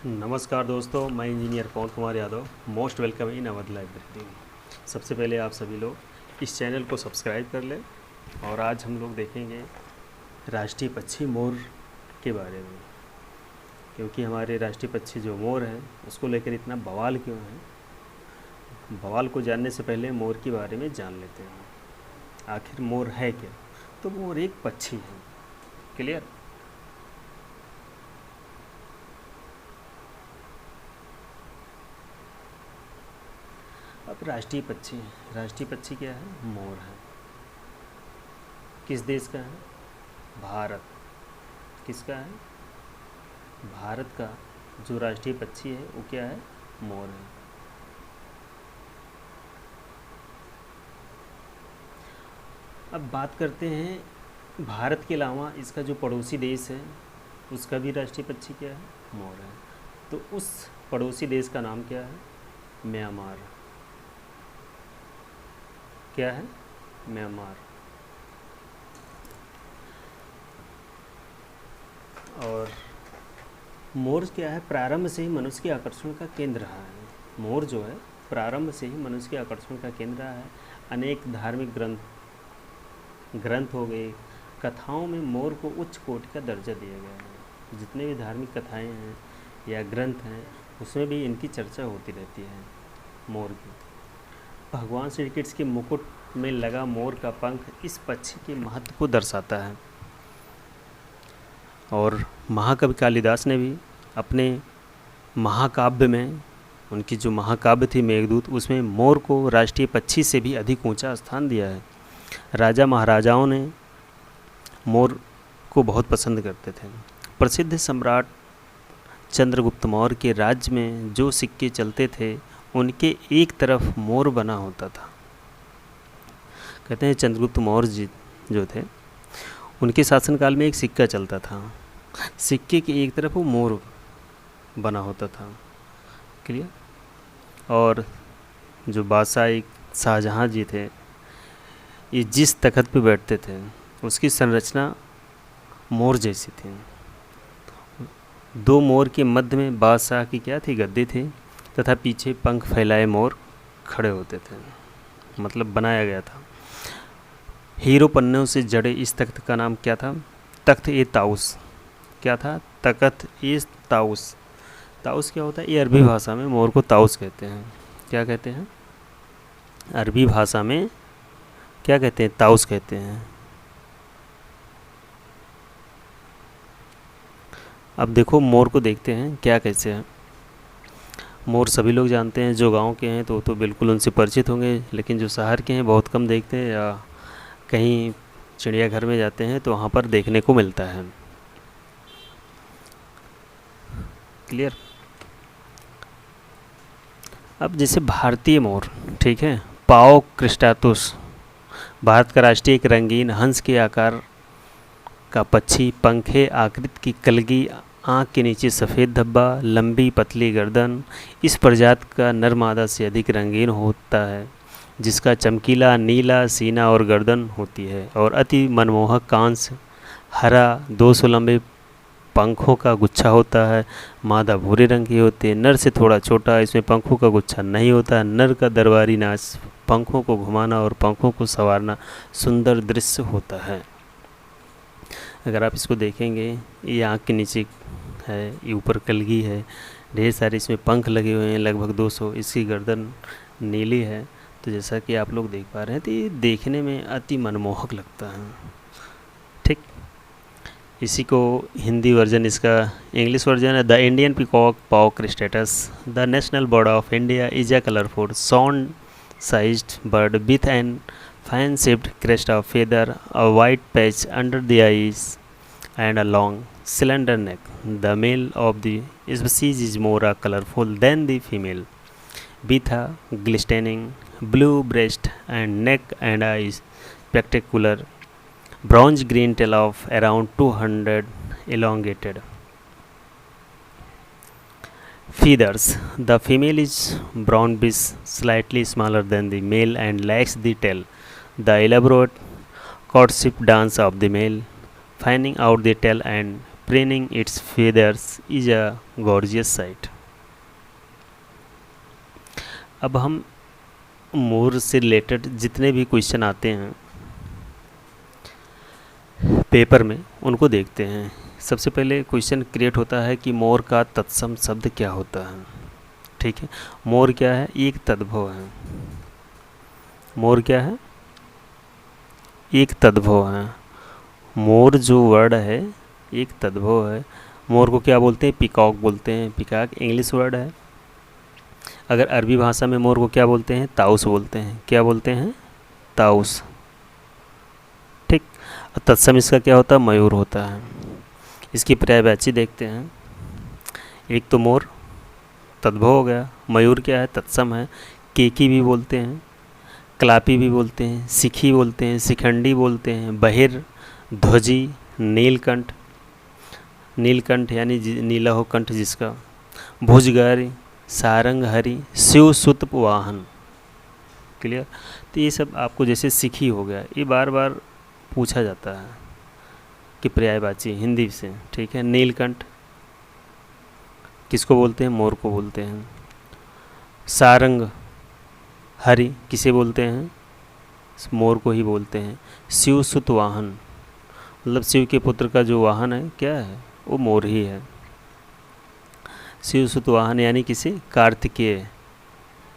नमस्कार दोस्तों, मैं engineer Pawan Kumar Yadav. Most welcome in Awadh library. सबसे पहले आप सभी लोग इस चैनल को सब्सक्राइब कर लें। और आज हम लोग देखेंगे राष्ट्रीय पक्षी मोर के बारे में, क्योंकि हमारे राष्ट्रीय पक्षी जो मोर है उसको लेकर इतना बवाल क्यों है। बवाल को जानने से पहले मोर के बारे में जान लेते हैं। आखिर मोर है क्या? तो मोर एक पक्षी है। क्लियर? अब राष्ट्रीय पक्षी क्या है? मोर है। किस देश का है? भारत। किसका है? भारत का जो राष्ट्रीय पक्षी है वो क्या है? मोर है। अब बात करते हैं भारत के अलावा इसका जो पड़ोसी देश है उसका भी राष्ट्रीय पक्षी क्या है? मोर है। तो उस पड़ोसी देश का नाम क्या है? म्यांमार। क्या है? म्यांमार। और मोर क्या है? प्रारंभ से ही मनुष्य के आकर्षण का केंद्र रहा है। मोर जो है प्रारंभ से ही मनुष्य के आकर्षण का केंद्र रहा है। अनेक धार्मिक ग्रंथ हो गए, कथाओं में मोर को उच्च कोटि का दर्जा दिया गया है। जितने भी धार्मिक कथाएं हैं या ग्रंथ हैं उसमें भी इनकी चर्चा होती रहती है, मोर की। भगवान श्री कृष्ण के मुकुट में लगा मोर का पंख इस पक्षी के महत्व को दर्शाता है। और महाकवि कालिदास ने भी अपने महाकाव्य में, उनकी जो महाकाव्य थी मेघदूत, उसमें मोर को राष्ट्रीय पक्षी से भी अधिक ऊंचा स्थान दिया है। राजा महाराजाओं ने मोर को बहुत पसंद करते थे। प्रसिद्ध सम्राट चंद्रगुप्त मौर्य के राज्य में जो सिक्के चलते थे उनके एक तरफ मोर बना होता था। कहते हैं चंद्रगुप्त मौर्य जी जो थे उनके शासनकाल में एक सिक्का चलता था, सिक्के की एक तरफ वो मोर बना होता था। क्लियर? और जो बादशाह शाहजहाँ जी थे, ये जिस तख्त पे बैठते थे उसकी संरचना मोर जैसी थी। दो मोर के मध्य में बादशाह की क्या थी? गद्दी थी, तथा पीछे पंख फैलाए मोर खड़े होते थे। मतलब बनाया गया था। हीरो पन्नों से जड़े इस तख्त का नाम क्या था? तख्त ए ताउस। क्या था? तख्त ए ताउस। ताउस क्या होता है? ये अरबी भाषा में मोर को ताउस कहते हैं। क्या कहते हैं? अरबी भाषा में क्या कहते हैं? ताउस कहते हैं। अब देखो मोर को देखते हैं क्या कैसे है। मोर सभी लोग जानते हैं, जो गांव के हैं तो बिल्कुल उनसे परिचित होंगे, लेकिन जो शहर के हैं बहुत कम देखते हैं, या कहीं चिड़ियाघर में जाते हैं तो वहाँ पर देखने को मिलता है। क्लियर? अब जैसे भारतीय मोर, ठीक है, पाओ क्रिस्टातुस, भारत का राष्ट्रीय एक रंगीन हंस के आकार का पक्षी, पंखे आकृति की कलगी, आँख के नीचे सफ़ेद धब्बा, लंबी पतली गर्दन, इस प्रजाति का नर मादा से अधिक रंगीन होता है, जिसका चमकीला नीला सीना और गर्दन होती है और अति मनमोहक कांस हरा 200 लंबे पंखों का गुच्छा होता है। मादा भूरे रंग की होती है। नर से थोड़ा छोटा, इसमें पंखों का गुच्छा नहीं होता। नर का दरबारी नाच, पंखों को घुमाना और पंखों को संवारना सुंदर दृश्य होता है। अगर आप इसको देखेंगे, ये आँख के नीचे है, ये ऊपर कलगी है, ढेर सारे इसमें पंख लगे हुए हैं, लगभग 200। इसकी गर्दन नीली है। तो जैसा कि आप लोग देख पा रहे हैं, तो ये देखने में अति मनमोहक लगता है। ठीक, इसी को हिंदी वर्जन, इसका इंग्लिश वर्जन है the Indian peacock pavo cristatus. The national bird of India is a colourful swan sized bird with an fan-shaped crest of feather, a white patch under the eyes, and a long, slender neck. The male of the species is more colorful than the female, with a glistening blue breast and neck and eyes, spectacular bronze-green tail of around 200 elongated. Feathers. The female is brownish, slightly smaller than the male, and lacks the tail. The elaborate courtship dance of the male, fanning out the tail and spreading its feathers is a gorgeous sight. अब हम मोर से related जितने भी question आते हैं paper में उनको देखते हैं। सबसे पहले क्वेश्चन क्रिएट होता है कि मोर का तत्सम शब्द क्या होता है। ठीक है, मोर क्या है? एक तद्भव है। मोर क्या है? एक तद्भव है। मोर जो वर्ड है एक तद्भव है। मोर को क्या बोलते हैं? पिकॉक बोलते हैं। पिकॉक इंग्लिश वर्ड है। अगर अरबी भाषा में मोर को क्या बोलते हैं? ताउस बोलते हैं। क्या बोलते हैं? ताउस। ठीक। और तत्सम इसका क्या होता है? मयूर होता है। इसकी पर्यायवाची देखते हैं। एक तो मोर तद्भव हो गया, मयूर क्या है? तत्सम है। केकी भी बोलते हैं, कलापी भी बोलते हैं, सिखी बोलते हैं, शिखंडी बोलते हैं, बहिर, ध्वजी, नीलकंठ, नीलकंठ यानी नीला हो कंठ जिसका, भुजगारी, सारंगहरी, शिवसुत वाहन। क्लियर? तो ये सब आपको जैसे सिखी हो गया, ये बार बार पूछा जाता है कि पर्यायवाची हिंदी से। ठीक है। नीलकंठ किसको बोलते हैं? मोर को बोलते हैं। सारंग हरि किसे बोलते हैं? मोर को ही बोलते हैं। शिवसुत वाहन मतलब शिव के पुत्र का जो वाहन है क्या है? वो मोर ही है। शिवसुत वाहन यानी किसे? कार्तिकेय।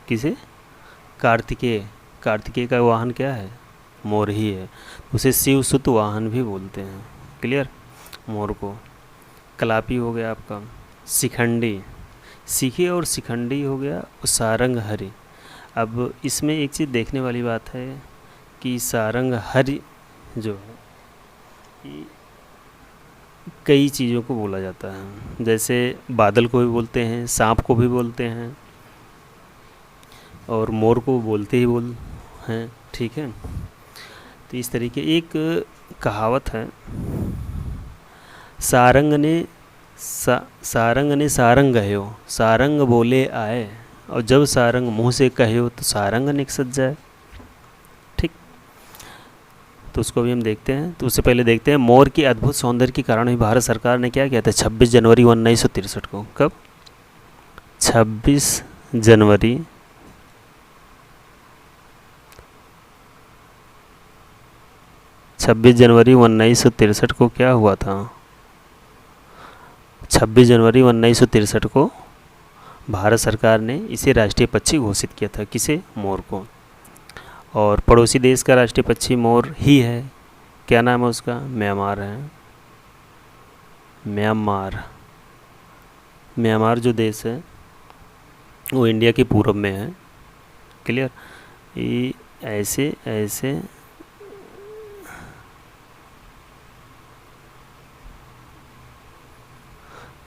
किसे? कार्तिकेय। कार्तिकेय का वाहन क्या है? मोर ही है। उसे शिवसुत वाहन भी बोलते हैं। क्लियर? मोर को। कलापी हो गया आपका। शिखंडी, सीखी और शिखंडी हो गया। सारंग हरि। अब इसमें एक चीज़ देखने वाली बात है कि सारंग हरि जो है ये कई चीज़ों को बोला जाता है। जैसे बादल को भी बोलते हैं, सांप को भी बोलते हैं और मोर को बोलते ही बोल हैं। ठीक है। तो इस तरीके एक कहावत है, सारंग ने सारंग गयो, सारंग बोले आए, और जब सारंग मुँह से कहो तो सारंग निकसत जाए। ठीक। तो उसको भी हम देखते हैं। तो उससे पहले देखते हैं मोर की अद्भुत सौंदर्य के कारण ही भारत सरकार ने क्या किया था 26 जनवरी 1963 को। कब? 26 जनवरी 1963 को क्या हुआ था? 26 जनवरी 1963 को भारत सरकार ने इसे राष्ट्रीय पक्षी घोषित किया था। किसे? मोर को। और पड़ोसी देश का राष्ट्रीय पक्षी मोर ही है। क्या नाम है उसका? म्यांमार है। म्यांमार। म्यांमार जो देश है वो इंडिया के पूर्व में है। क्लियर? ये ऐसे ऐसे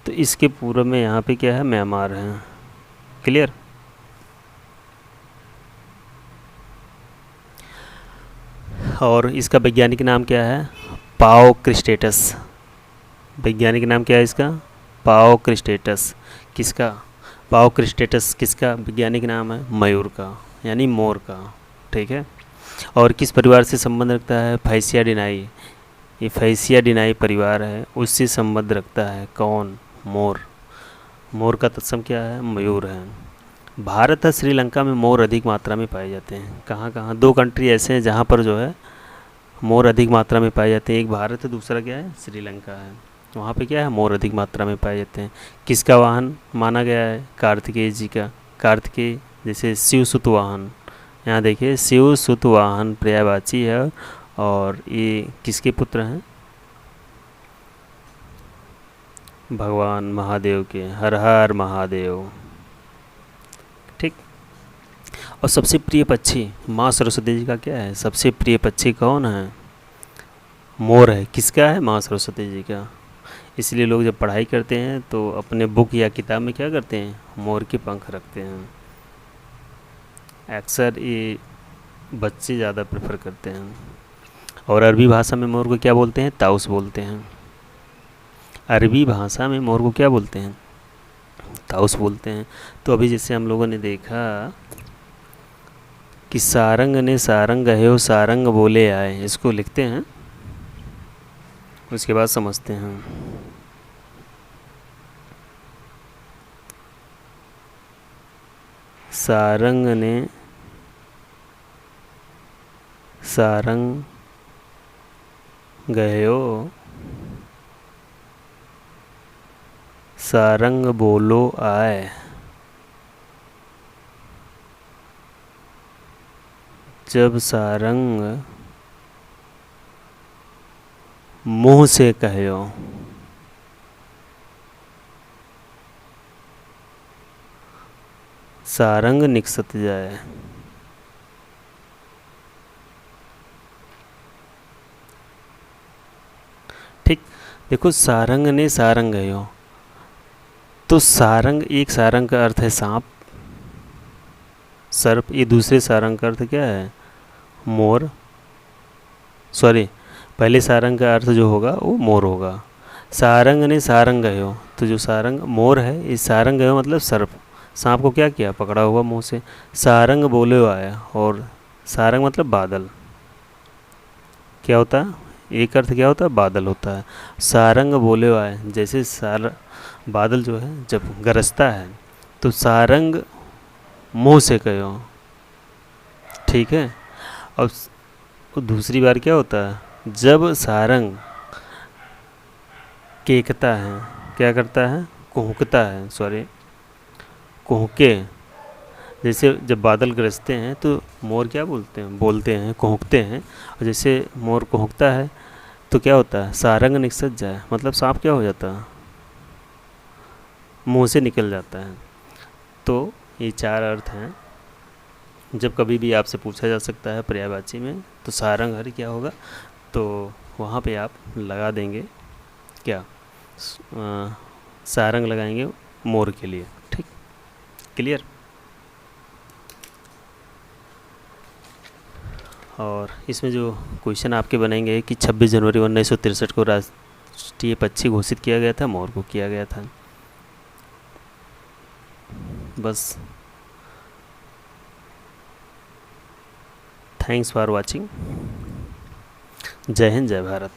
तो इसके पूर्व में यहाँ पे क्या है? म्यांमार है। क्लियर? और इसका वैज्ञानिक नाम क्या है? पाओ क्रिस्टेटस। वैज्ञानिक नाम क्या है इसका? पाओ क्रिस्टेटस। किसका? पाओ क्रिस्टेटस किसका वैज्ञानिक नाम है? मयूर का यानी मोर का। ठीक है। और किस परिवार से संबंध रखता है? फैसियाडिनाई। ये फैसियाडिनाई परिवार है, उससे संबंध रखता है। कौन? मोर। मोर का तत्सम क्या है? मयूर है। भारत और श्रीलंका में मोर अधिक मात्रा में पाए जाते हैं। कहाँ कहाँ? दो कंट्री ऐसे हैं जहाँ पर जो है मोर अधिक मात्रा में पाए जाते हैं। एक भारत है, दूसरा क्या है? श्रीलंका है। वहाँ पे क्या है? मोर अधिक मात्रा में पाए जाते हैं। किसका वाहन माना गया है? कार्तिकेय जी का। कार्तिकेय जैसे शिवसुत वाहन, यहाँ देखिए शिवसुत वाहन पर्यायवाची है। और ये किसके पुत्र हैं? भगवान महादेव के। हर हर महादेव। ठीक। और सबसे प्रिय पक्षी माँ सरस्वती जी का क्या है? सबसे प्रिय पक्षी कौन है? मोर है। किसका है? माँ सरस्वती जी का। इसलिए लोग जब पढ़ाई करते हैं तो अपने बुक या किताब में क्या करते हैं? मोर के पंख रखते हैं। अक्सर ये बच्चे ज़्यादा प्रेफर करते हैं। और अरबी भाषा में मोर को क्या बोलते हैं? ताउस बोलते हैं। अरबी भाषा में मोर को क्या बोलते हैं? ताउस बोलते हैं। तो अभी जैसे हम लोगों ने देखा कि सारंग ने सारंग गयो, सारंग बोले आए, इसको लिखते हैं, उसके बाद समझते हैं। सारंग ने सारंग गयो, सारंग बोलो आए। जब सारंग मुँह से कहो, सारंग निकसत जाए। ठीक। देखो, सारंग ने सारंग गयो, तो सारंग, एक सारंग का अर्थ है सांप, सर्प। ये दूसरे सारंग का अर्थ क्या है? मोर। सॉरी, पहले सारंग का अर्थ जो होगा वो मोर होगा। सारंग ने सारंग गयो, तो जो सारंग मोर है, इस सारंग गयो मतलब सर्प। सांप को क्या किया? पकड़ा हुआ मुंह से। सारंग बोले आया, और सारंग मतलब बादल। क्या होता है? एक अर्थ क्या होता है? बादल होता है। सारंग बोले आए, जैसे बादल जो है जब गरजता है तो सारंग मुंह से कहो। ठीक है। और दूसरी बार क्या होता है? जब सारंग केकता है, क्या करता है? कुहकता है, सॉरी, कुहके। जैसे जब बादल गरजते हैं तो मोर क्या बोलते हैं, कुहकते हैं। और जैसे मोर कुहकता है तो क्या होता है? सारंग निकसत जाए, मतलब सांप क्या हो जाता है? मुंह से निकल जाता है। तो ये चार अर्थ हैं। जब कभी भी आपसे पूछा जा सकता है पर्यायवाची में, तो सारंग हर क्या होगा, तो वहाँ पे आप लगा देंगे क्या? सारंग लगाएंगे मोर के लिए। ठीक, क्लियर। और इसमें जो क्वेश्चन आपके बनेंगे कि 26 जनवरी 1963 को राष्ट्रीय पक्षी घोषित किया गया था, मोर को किया गया था। बस। Thanks for watching. जय हिंद, जय भारत।